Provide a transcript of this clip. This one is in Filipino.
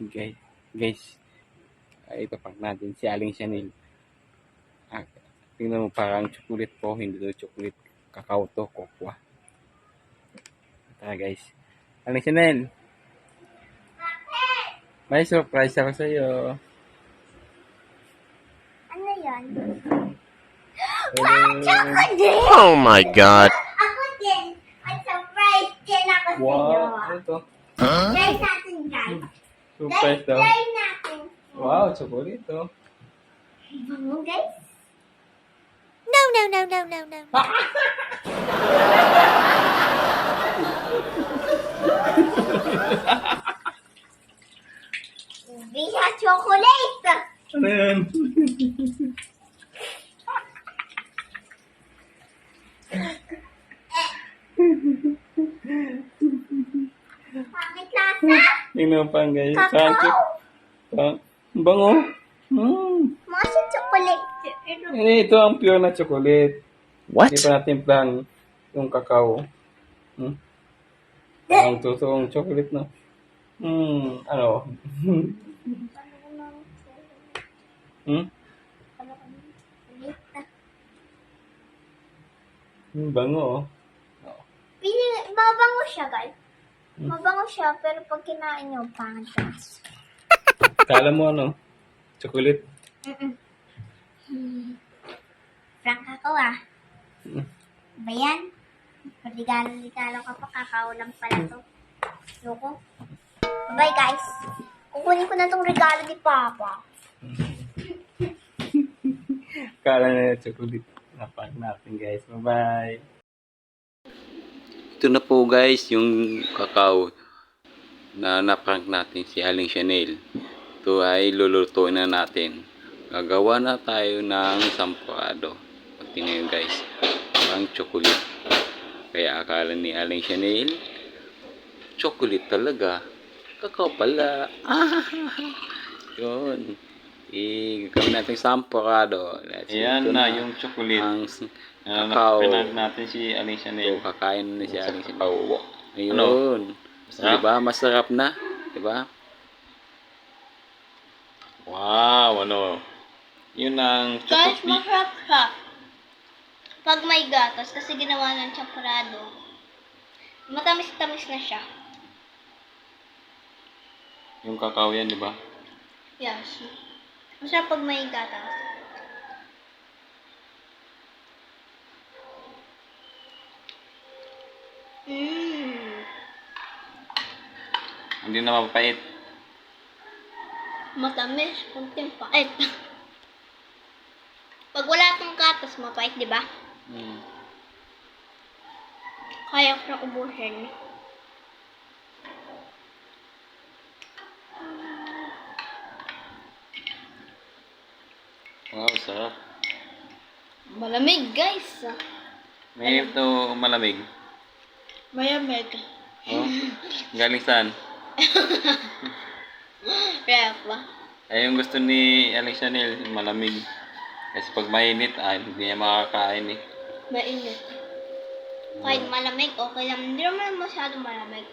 Guys, guys, ipaprank natin si Aling Chanel. Ah, tingnan mo parang chocolate po, hindi to chocolate. Kakao to, kokwa. Tara guys. Aling Chanel, may surprise ako sa iyo. Ano yan? Hello. Oh my God! Ako din. May surprise din ako sa iyo. Wow, ano to? Try natin, guys. Surprise daw. Try natin. Wow, chocolate to. Bango, guys. No, no, no, no, no, no. Visa chocolate. Ano yan? Bakit lasa? Tingnan mo pang guys. Kakao. Bango. Masa chocolate. Ito ang pure na chocolate. What? Hindi pa natin plan yung kakao. Ang totoong chocolate na. Ano? Bango. Mabango siya, guys. Mabango siya, pero pag kinain nyo, pangit siya. Kala mo ano? Chocolate? Frank ako Ba yan? Regalo-regalo ka pa, kakao lang pala to. Loko. Bye guys. Kukunin ko na tong regalo ni Papa. Kala na chocolate. Napang natin guys. Bye-bye. Ito na po guys yung kakao na naprank natin si Aling Chanel. Ito ay lulutuin na natin. Gagawa na tayo ng sampurado. Tingnan nyo guys. Ang chocolate. Kaya akala ni Aling Chanel, chocolate talaga. Kakao pala. Yun. Gagawin natin sampurado. Ayan na yung chocolate. Ang Kakao. kakao. natin si Aling So, Chanel. kakain na si Aling Chanel. Ayun. Ano? Masarap? Diba? Masarap na. Diba? Wow, ano? Yun ang Guys, chocolate. masarap siya. Pag may gatas, kasi ginawa ng champurado. Matamis-tamis na siya. Yung kakao yan, di ba? Yes. Masarap pag may gatas. Hindi na mapapait. Matamis, kunting pait. Pag wala kang gatas, mapait, di ba? Kaya ko na ubusin. Wow, sarap. Malamig, guys. May ito malamig. Malamig. Oh, galing saan? Kaya pa. Ay, yung gusto ni Aling Chanel, malamig. Kasi pag mainit, hindi niya makakain eh. Mainit. Kahit malamig, okay lang. Hindi naman masyado malamig.